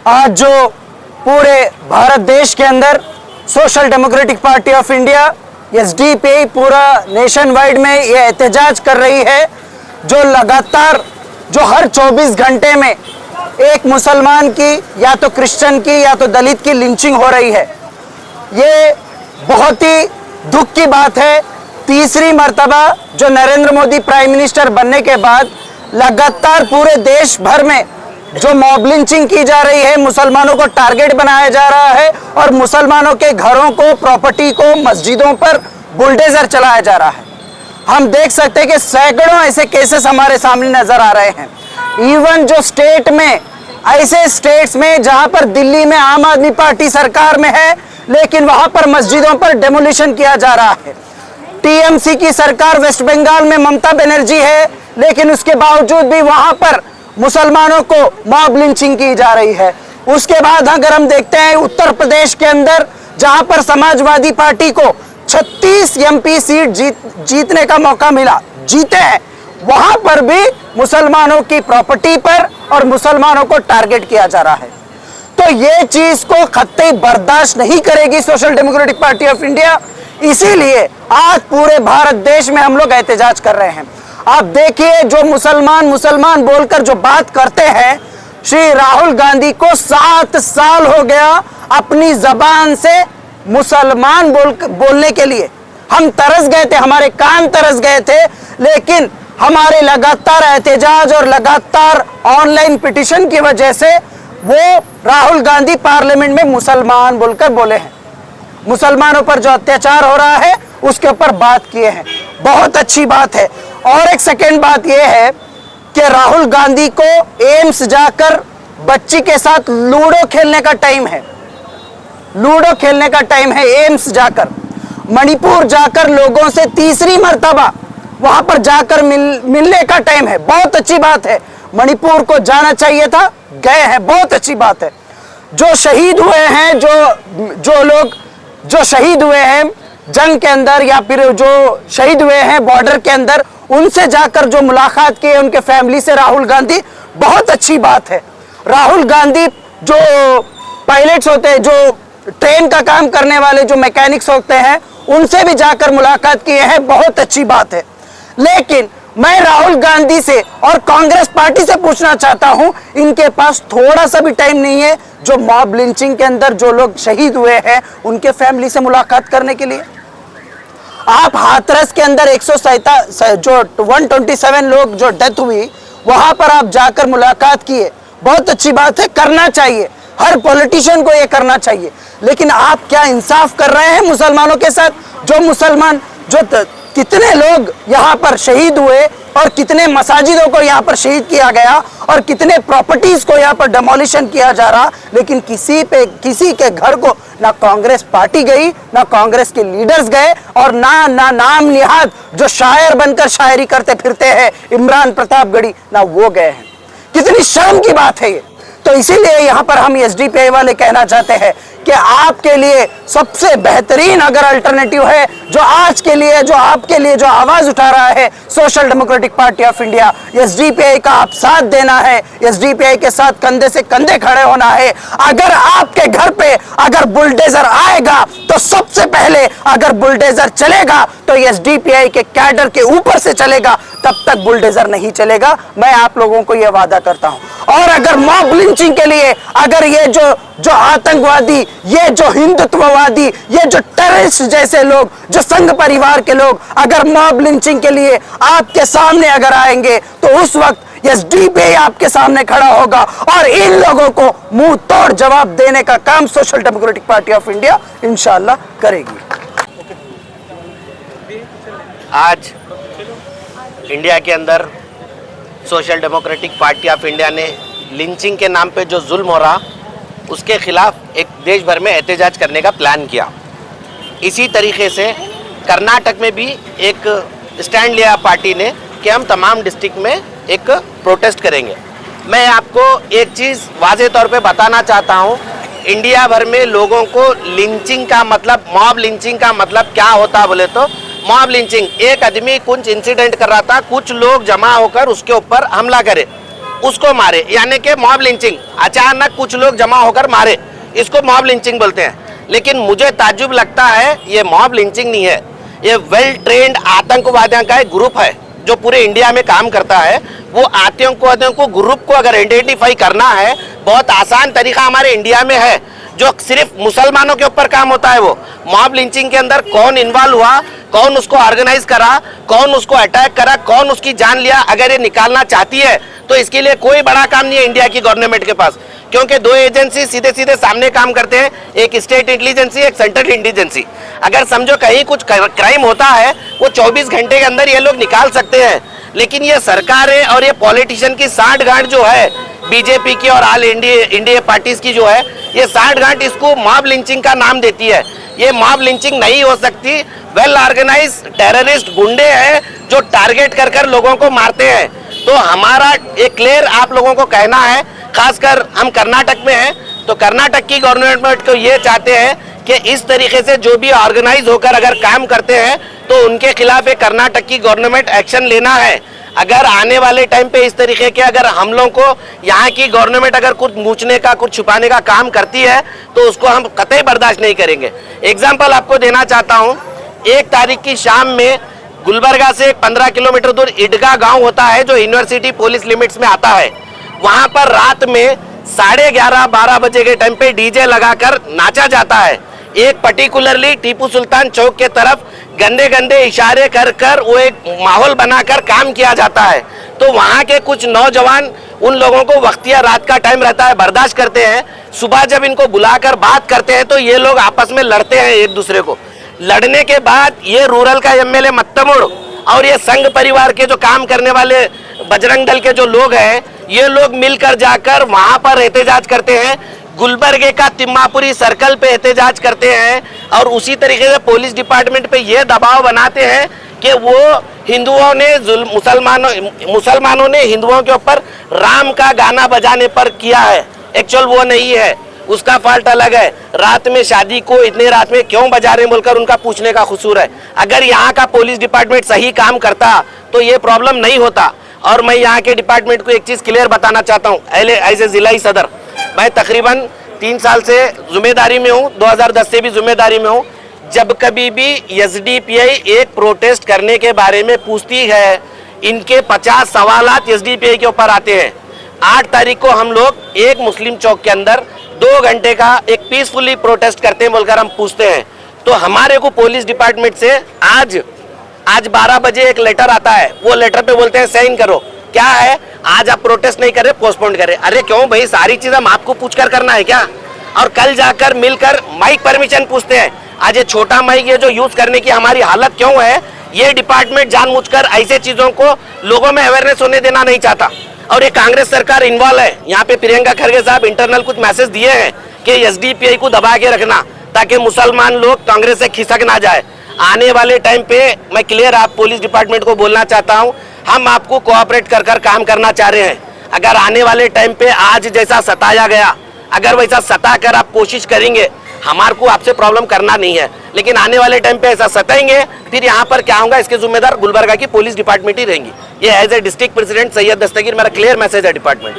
आज जो पूरे भारत देश के अंदर social democratic party of India SDPI पूरा नेशन वाइड में ये एहतजाज कर रही है, जो लगातार जो हर 24 घंटे में एक मुसलमान की या तो क्रिश्चियन की या तो दलित की लिंचिंग हो रही है। ये बहुत ही दुख की बात है। तीसरी मर्तबा जो नरेंद्र मोदी प्राइम मिनिस्टर बनने के बाद लगातार पूरे देश भर में जो मॉब लिंचिंग की जा रही है, मुसलमानों को टारगेट बनाया जा रहा है और मुसलमानों के घरों को, प्रॉपर्टी को, मस्जिदों पर बुलडोजर चलाया जा रहा है। हम देख सकते हैं कि सैकड़ों ऐसे केसेस हमारे सामने नजर आ रहे हैं। इवन जो स्टेट में, ऐसे स्टेट्स में जहां पर दिल्ली में आम आदमी पार्टी सरकार में है, लेकिन वहां पर मस्जिदों पर डेमोलिशन किया जा रहा है। टीएमसी की सरकार वेस्ट बंगाल में ममता बनर्जी है, लेकिन उसके बावजूद भी वहां पर मुसलमानों को मॉब लिंचिंग की जा रही है। उसके बाद अगर हम देखते हैं उत्तर प्रदेश के अंदर, जहां पर समाजवादी पार्टी को 36 एमपी सीट जीतने का मौका मिला, जीते हैं, वहां पर भी मुसलमानों की प्रॉपर्टी पर और मुसलमानों को टारगेट किया जा रहा है। तो ये चीज को कतई बर्दाश्त नहीं करेगी social democratic party of India. इसीलिए आज पूरे भारत देश में हम लोग एहतजाज कर रहे हैं। आप देखिए, जो मुसलमान मुसलमान बोलकर जो बात करते हैं, श्री राहुल गांधी को 7 साल हो गया अपनी जबान से मुसलमान बोलने के लिए। हम तरस गए थे, हमारे कान तरस गए थे, लेकिन हमारे लगातार एहतजाज और लगातार ऑनलाइन पिटीशन की वजह से वो राहुल गांधी पार्लियामेंट में मुसलमान बोलकर बोले हैं। मुसलमानों पर जो अत्याचार हो रहा है उसके ऊपर बात किए हैं। बहुत अच्छी बात है। और एक सेकेंड बात यह है कि राहुल गांधी को एम्स जाकर बच्ची के साथ लूडो खेलने का टाइम है। लूडो खेलने का टाइम है एम्स जाकर। मणिपुर जाकर लोगों से तीसरी मर्तबा वहां पर जाकर मिलने का टाइम है। बहुत अच्छी बात है। मणिपुर को जाना चाहिए था, गए हैं, बहुत अच्छी बात है। जो शहीद हुए हैं, जो लोग जो शहीद हुए हैं जंग के अंदर या फिर जो शहीद हुए हैं बॉर्डर के अंदर, उनसे जाकर जो मुलाकात की है उनके फैमिली से राहुल गांधी, बहुत अच्छी बात है। राहुल गांधी जो पायलट्स होते हैं, जो ट्रेन का काम करने वाले जो मैकेनिक्स होते हैं, उनसे भी जाकर मुलाकात किए हैं, बहुत अच्छी बात है। लेकिन मैं राहुल गांधी से और कांग्रेस पार्टी से पूछना चाहता हूं, इनके पास थोड़ा सा भी टाइम नहीं है जो मॉब लिंचिंग के अंदर जो लोग शहीद हुए हैं उनके फैमिली से मुलाकात करने के लिए? आप हाथरस के अंदर 127 लोग जो डेथ हुई, वहां पर आप जाकर मुलाकात किए, बहुत अच्छी बात है, करना चाहिए, हर पॉलिटिशियन को यह करना चाहिए। लेकिन आप क्या इंसाफ कर रहे हैं मुसलमानों के साथ? जो मुसलमान, जो कितने लोग यहाँ पर शहीद हुए और कितने मसाजिदों को यहाँ पर शहीद किया गया और कितने प्रॉपर्टीज को यहाँ पर डेमोलिशन किया जा रहा, लेकिन किसी के घर को ना कांग्रेस पार्टी गई, ना कांग्रेस के लीडर्स गए, और ना नाम निहाद जो शायर बनकर शायरी करते फिरते हैं इमरान प्रतापगढ़ी, ना वो गए हैं। कितनी शर्म की बात है ये। तो इसीलिए यहाँ पर हम एसडीपीआई वाले कहना चाहते हैं कि आपके लिए सबसे बेहतरीन अगर अल्टरनेटिव है, जो आज के लिए, जो आपके लिए जो आवाज उठा रहा है social democratic party of India, SDPI का आप साथ देना है, एसडीपीआई के साथ कंधे से कंधे खड़े होना है। अगर आपके घर पे अगर बुलडोजर आएगा तो सबसे पहले अगर बुलडोजर चलेगा तो एसडीपीआई के कैडर के ऊपर से चलेगा, तब तक बुलडोजर नहीं चलेगा। मैं आप लोगों को यह वादा करता हूं। और अगर मॉब लिंचिंग के लिए अगर ये जो आतंकवादी, ये जो हिंदुत्ववादी, ये जो टेररिस्ट जैसे लोग, जो संघ परिवार के लोग अगर मॉब लिंचिंग के लिए आपके सामने अगर आएंगे, तो उस वक्त एसडीपीआई आपके सामने खड़ा होगा और इन लोगों को मुंह तोड़ जवाब देने का काम social democratic party of India इंशाल्लाह करेगी। आज इंडिया के अंदर social democratic party of India ने लिंचिंग के नाम पे जो जुल्म हो रहा, उसके खिलाफ एक देश भर में एहतजाज करने का प्लान किया। इसी तरीके से कर्नाटक में भी एक स्टैंड लिया पार्टी ने कि हम तमाम डिस्ट्रिक्ट में एक प्रोटेस्ट करेंगे। मैं आपको एक चीज़ वाज़े तौर पे बताना चाहता हूँ, इंडिया भर में लोगों को लिंचिंग का मतलब, मॉब लिंचिंग का मतलब क्या होता बोले तो, मॉब लिंचिंग, एक आदमी कुछ इंसिडेंट कर रहा था, कुछ लोग जमा होकर उसके ऊपर हमला करे, उसको मारे, यानी कि मॉब लिंचिंग, अचानक कुछ लोग जमा होकर मारे, इसको मॉब लिंचिंग बोलते हैं। लेकिन मुझे ताज्जुब लगता है ये मॉब लिंचिंग नहीं है, ये वेल ट्रेंड आतंकवादियों का एक ग्रुप है जो पूरे इंडिया में काम करता है। वो आतंकवादियों को ग्रुप को अगर आइडेंटिफाई करना है, बहुत आसान तरीका हमारे इंडिया में है, जो सिर्फ मुसलमानों के ऊपर काम होता है। वो मॉब लिंचिंग के अंदर कौन इन्वॉल्व हुआ, कौन उसको ऑर्गेनाइज करा, कौन उसको अटैक करा, कौन उसकी जान लिया, अगर ये निकालना चाहती है तो इसके लिए कोई बड़ा काम नहीं है इंडिया की गवर्नमेंट के पास, क्योंकि दो एजेंसी सीधे सीधे सामने काम करते हैं, एक स्टेट इंटेलिजेंसी, एक सेंट्रल इंटेलिजेंसी। अगर समझो कहीं कुछ क्राइम होता है, वो 24 घंटे के अंदर ये लोग निकाल सकते हैं। लेकिन ये सरकारें और ये पॉलिटिशियन की सांठ-गांठ जो है, बीजेपी की और ऑल इंडिया पार्टीज की जो है, ये सांठ-गांठ इसको मॉब लिंचिंग का नाम देती है। ये मॉब लिंचिंग नहीं हो सकती, वेल ऑर्गेनाइज टेररिस्ट गुंडे हैं जो टारगेट कर कर लोगों को मारते हैं। तो हमारा एक क्लियर आप लोगों को कहना है, खासकर हम कर्नाटक में हैं, तो कर्नाटक की गवर्नमेंट को ये चाहते हैं कि इस तरीके से जो भी ऑर्गेनाइज होकर अगर काम करते हैं तो उनके खिलाफ एक कर्नाटक की गवर्नमेंट एक्शन लेना है। अगर आने वाले टाइम पे इस तरीके के अगर हम लोगों को यहाँ की गवर्नमेंट अगर कुछ मूछने का, कुछ छुपाने का काम करती है तो उसको हम कतई बर्दाश्त नहीं करेंगे। एग्जाम्पल आपको देना चाहता हूँ, 1 तारीख की शाम में गुलबर्गा से 15 किलोमीटर दूर इडगा गांव होता है जो यूनिवर्सिटी पुलिस लिमिट्स में आता है। वहां पर रात में 11:30-12 बजे के टाइम पे डीजे लगाकर नाचा जाता है। एक पर्टिकुलरली टीपू सुल्तान चौक के तरफ गंदे गंदे इशारे कर कर वो एक माहौल बनाकर काम किया जाता है। तो वहाँ के कुछ नौजवान उन लोगों को वक्तिया रात का टाइम रहता है, बर्दाश्त करते हैं। सुबह जब इनको बुलाकर बात करते हैं तो ये लोग आपस में लड़ते हैं एक दूसरे को। लड़ने के बाद ये रूरल का एमएलए मत्तमुड़ और ये संघ परिवार के जो काम करने वाले बजरंग दल के जो लोग हैं, ये लोग मिलकर जाकर वहां पर एहतजाज करते हैं। गुलबर्गे का तिम्मापुरी सर्कल पे एहतजाज करते हैं और उसी तरीके से पुलिस डिपार्टमेंट पे ये दबाव बनाते हैं कि वो हिंदुओं ने मुसलमानों ने हिंदुओं के ऊपर राम का गाना बजाने पर किया है। एक्चुअल वो नहीं है, उसका फॉल्ट अलग है। रात में शादी को इतने रात में क्यों बजा रहे हैं बोलकर उनका पूछने का कसूर है। अगर यहाँ का पुलिस डिपार्टमेंट सही काम करता तो ये प्रॉब्लम नहीं होता। और मैं यहाँ के डिपार्टमेंट को एक चीज़ क्लियर बताना चाहता हूँ, एज ए जिला सदर मैं तकरीबन 3 साल से जिम्मेदारी में हूँ, 2010 से भी जिम्मेदारी में हूँ। जब कभी भी एसडीपीआई एक प्रोटेस्ट करने के बारे में पूछती है, इनके 50 सवालात एसडीपीआई के ऊपर आते हैं। 8 तारीख को हम लोग एक मुस्लिम चौक के अंदर 2 घंटे का एक पीसफुली प्रोटेस्ट करते हैं बोलकर हम पूछते हैं। तो हमारे को पुलिस डिपार्टमेंट से आज 12 बजे एक लेटर आता है, वो लेटर पे बोलते हैं साइन करो। क्या है, आज आप प्रोटेस्ट नहीं कर रहे, पोस्टपोन करें। अरे क्यों भाई, सारी चीजें हम आपको पूछकर करना है क्या? और कल जाकर मिलकर माइक परमिशन पूछते हैं। आज ये छोटा माइक ये जो यूज करने की हमारी हालत क्यों है, ये डिपार्टमेंट जानबूझकर ऐसे चीजों को लोगों में अवेयरनेस होने देना नहीं चाहता। और ये कांग्रेस सरकार इन्वॉल्व है। यहाँ पे प्रियंका खरगे साहब इंटरनल कुछ मैसेज दिए हैं कि एसडीपीआई को दबा के रखना ताकि मुसलमान लोग कांग्रेस से खिसक ना जाए। आने वाले टाइम पे मैं क्लियर आप पुलिस डिपार्टमेंट को बोलना चाहता हूँ, हम आपको कोऑपरेट कर कर काम करना चाह रहे हैं। अगर आने वाले टाइम पे आज जैसा सताया गया, अगर वैसा सता कर आप कोशिश करेंगे, हमारे को आपसे प्रॉब्लम करना नहीं है। लेकिन आने वाले टाइम पे ऐसा सताएंगे, फिर यहाँ पर क्या होगा, इसके जिम्मेदार गुलबर्गा की पुलिस डिपार्टमेंट ही रहेंगी। ये as a district president Syed Dastagir मेरा क्लियर मैसेज है डिपार्टमेंट।